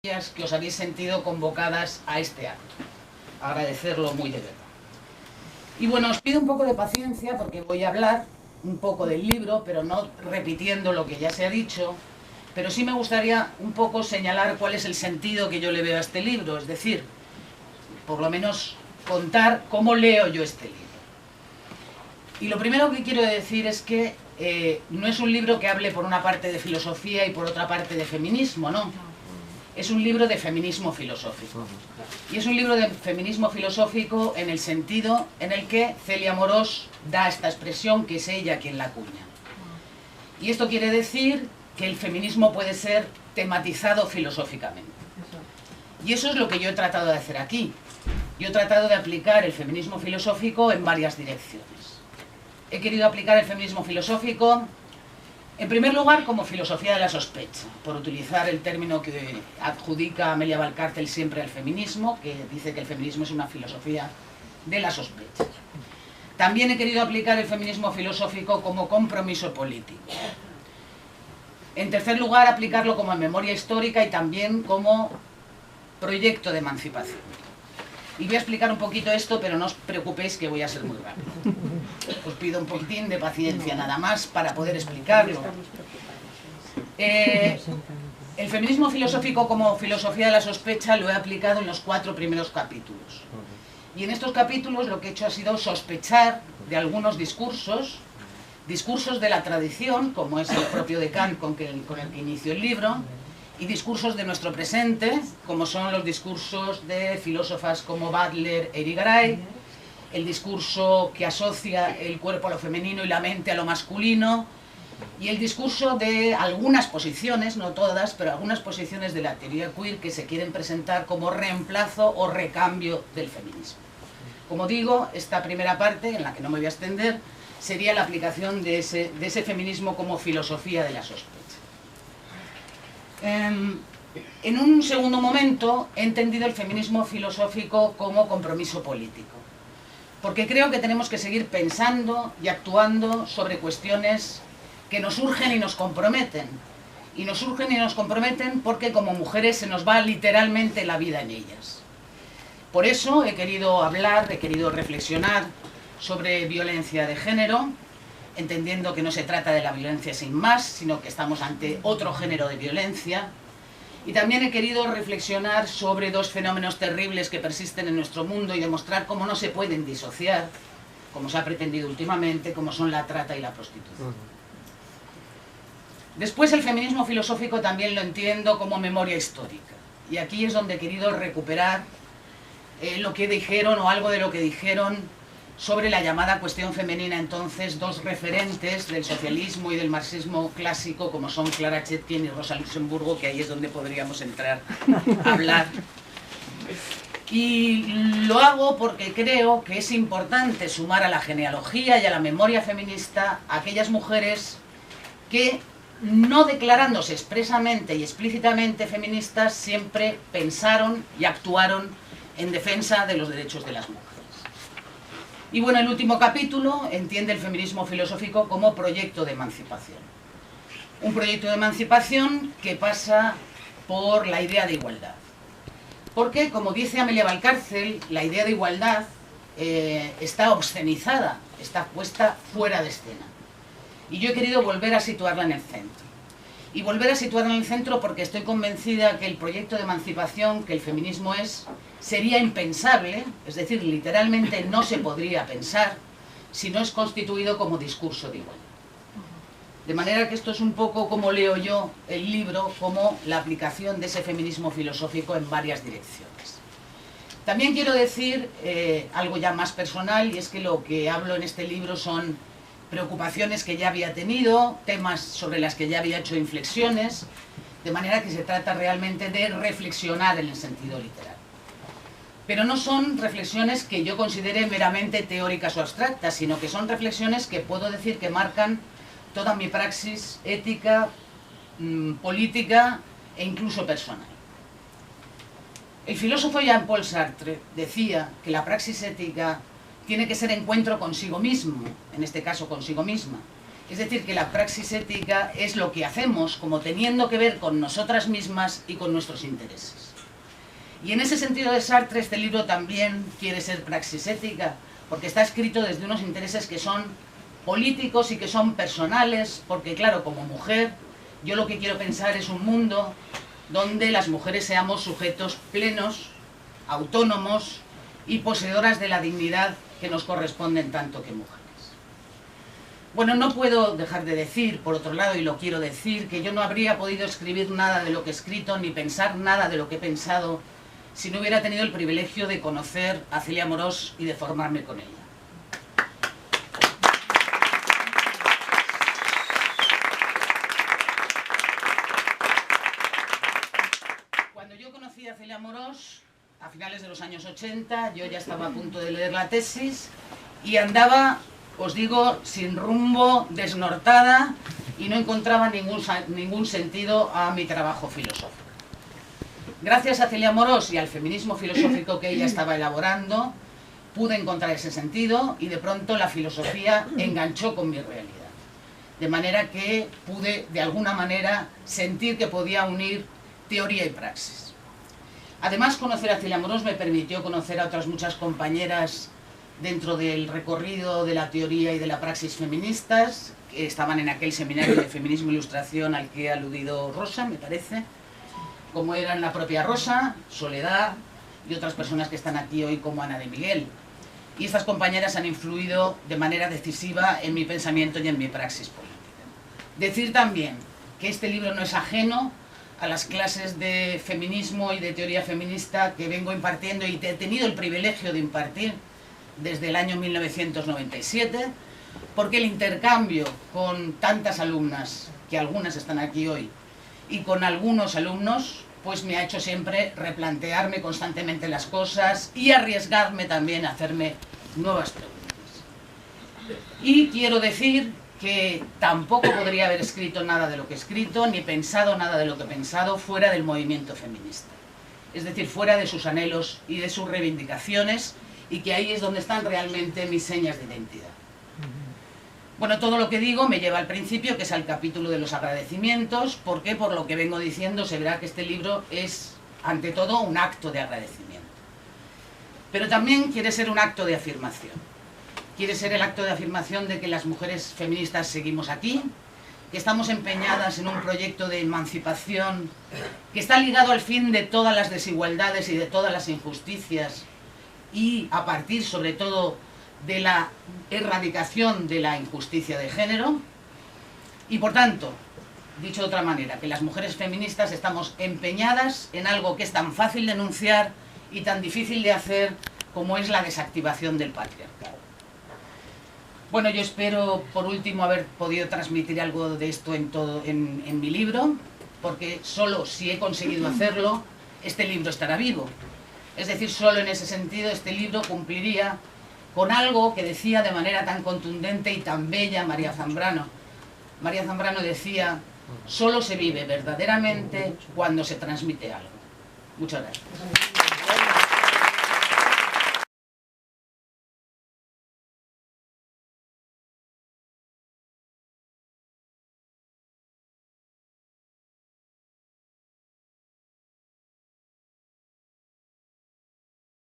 que os habéis sentido convocadas a este acto. Agradecerlo muy de verdad. Y bueno, os pido un poco de paciencia porque voy a hablar un poco del libro, pero no repitiendo lo que ya se ha dicho, pero sí me gustaría un poco señalar cuál es el sentido que yo le veo a este libro, es decir, por lo menos contar cómo leo yo este libro. Y lo primero que quiero decir es que no es un libro que hable por una parte de filosofía y por otra parte de feminismo, no. Es un libro de feminismo filosófico. Y es un libro de feminismo filosófico en el sentido en el que Celia Amorós da esta expresión, que es ella quien la acuña. Y esto quiere decir que el feminismo puede ser tematizado filosóficamente. Y eso es lo que yo he tratado de hacer aquí. Yo he tratado de aplicar el feminismo filosófico en varias direcciones. He querido aplicar el feminismo filosófico, en primer lugar, como filosofía de la sospecha, por utilizar el término que adjudica Amelia Valcárcel siempre al feminismo, que dice que el feminismo es una filosofía de la sospecha. También he querido aplicar el feminismo filosófico como compromiso político. En tercer lugar, aplicarlo como memoria histórica y también como proyecto de emancipación. Y voy a explicar un poquito esto, pero no os preocupéis que voy a ser muy rápido. Os pido un poquitín de paciencia nada más para poder explicarlo. El feminismo filosófico como filosofía de la sospecha lo he aplicado en los 4 primeros capítulos. Y en estos capítulos lo que he hecho ha sido sospechar de algunos discursos de la tradición, como es el propio de Kant con el que inicio el libro, y discursos de nuestro presente, como son los discursos de filósofas como Butler e Irigaray, el discurso que asocia el cuerpo a lo femenino y la mente a lo masculino, y el discurso de algunas posiciones, no todas, pero algunas posiciones de la teoría queer que se quieren presentar como reemplazo o recambio del feminismo. Como digo, esta primera parte, en la que no me voy a extender, sería la aplicación de ese feminismo como filosofía de la sospecha. En un segundo momento he entendido el feminismo filosófico como compromiso político, porque creo que tenemos que seguir pensando y actuando sobre cuestiones que nos urgen y nos comprometen. Y nos urgen y nos comprometen porque como mujeres se nos va literalmente la vida en ellas. Por eso he querido hablar, he querido reflexionar sobre violencia de género, entendiendo que no se trata de la violencia sin más, sino que estamos ante otro género de violencia. Y también he querido reflexionar sobre 2 fenómenos terribles que persisten en nuestro mundo y demostrar cómo no se pueden disociar, como se ha pretendido últimamente, como son la trata y la prostitución. Después el feminismo filosófico también lo entiendo como memoria histórica. Y aquí es donde he querido recuperar lo que dijeron o algo de lo que dijeron sobre la llamada cuestión femenina entonces 2 referentes del socialismo y del marxismo clásico como son Clara Zetkin y Rosa Luxemburgo, que ahí es donde podríamos entrar a hablar. Y lo hago porque creo que es importante sumar a la genealogía y a la memoria feminista a aquellas mujeres que, no declarándose expresamente y explícitamente feministas, siempre pensaron y actuaron en defensa de los derechos de las mujeres. Y bueno, el último capítulo entiende el feminismo filosófico como proyecto de emancipación. Un proyecto de emancipación que pasa por la idea de igualdad. Porque, como dice Amelia Valcárcel, la idea de igualdad está obscenizada, está puesta fuera de escena. Y yo he querido volver a situarla en el centro. Y volver a situarla en el centro porque estoy convencida que el proyecto de emancipación que el feminismo sería impensable, es decir, literalmente no se podría pensar si no es constituido como discurso de igualdad. De manera que esto es un poco como leo yo el libro, como la aplicación de ese feminismo filosófico en varias direcciones. También quiero decir algo ya más personal, y es que lo que hablo en este libro son preocupaciones que ya había tenido, temas sobre las que ya había hecho inflexiones, de manera que se trata realmente de reflexionar en el sentido literal. Pero no son reflexiones que yo considere meramente teóricas o abstractas, sino que son reflexiones que puedo decir que marcan toda mi praxis ética, política e incluso personal. El filósofo Jean-Paul Sartre decía que la praxis ética tiene que ser encuentro consigo mismo, en este caso consigo misma, Es decir, que la praxis ética es lo que hacemos como teniendo que ver con nosotras mismas y con nuestros intereses. Y en ese sentido de Sartre, este libro también quiere ser praxis ética, porque está escrito desde unos intereses que son políticos y que son personales, porque claro, como mujer, yo lo que quiero pensar es un mundo donde las mujeres seamos sujetos plenos, autónomos y poseedoras de la dignidad que nos corresponden tanto que mujeres. Bueno, no puedo dejar de decir, por otro lado, y lo quiero decir, que yo no habría podido escribir nada de lo que he escrito, ni pensar nada de lo que he pensado, si no hubiera tenido el privilegio de conocer a Celia Amorós y de formarme con ella. Cuando yo conocí a Celia Amorós, a finales de los años 80, yo ya estaba a punto de leer la tesis y andaba, os digo, sin rumbo, desnortada, y no encontraba ningún sentido a mi trabajo filosófico. Gracias a Celia Amorós y al feminismo filosófico que ella estaba elaborando, pude encontrar ese sentido y de pronto la filosofía enganchó con mi realidad. De manera que pude, de alguna manera, sentir que podía unir teoría y praxis. Además, conocer a Celia Amorós me permitió conocer a otras muchas compañeras dentro del recorrido de la teoría y de la praxis feministas, que estaban en aquel seminario de feminismo e ilustración al que ha aludido Rosa, me parece, como eran la propia Rosa, Soledad y otras personas que están aquí hoy como Ana de Miguel. Y estas compañeras han influido de manera decisiva en mi pensamiento y en mi praxis política. Decir también que este libro no es ajeno a las clases de feminismo y de teoría feminista que vengo impartiendo y he tenido el privilegio de impartir desde el año 1997, porque el intercambio con tantas alumnas, que algunas están aquí hoy, y con algunos alumnos, pues me ha hecho siempre replantearme constantemente las cosas y arriesgarme también a hacerme nuevas preguntas. Y quiero decir que tampoco podría haber escrito nada de lo que he escrito, ni pensado nada de lo que he pensado, fuera del movimiento feminista. Es decir, fuera de sus anhelos y de sus reivindicaciones, y que ahí es donde están realmente mis señas de identidad. Bueno, todo lo que digo me lleva al principio, que es al capítulo de los agradecimientos, porque por lo que vengo diciendo se verá que este libro es, ante todo, un acto de agradecimiento. Pero también quiere ser un acto de afirmación. Quiere ser el acto de afirmación de que las mujeres feministas seguimos aquí, que estamos empeñadas en un proyecto de emancipación que está ligado al fin de todas las desigualdades y de todas las injusticias, y a partir, sobre todo, de la erradicación de la injusticia de género. Y por tanto, dicho de otra manera, que las mujeres feministas estamos empeñadas en algo que es tan fácil de enunciar y tan difícil de hacer como es la desactivación del patriarcado. Bueno, yo espero, por último, haber podido transmitir algo de esto en mi libro, porque solo si he conseguido hacerlo, este libro estará vivo. Es decir, solo en ese sentido este libro cumpliría con algo que decía de manera tan contundente y tan bella María Zambrano. María Zambrano decía: solo se vive verdaderamente cuando se transmite algo. Muchas gracias.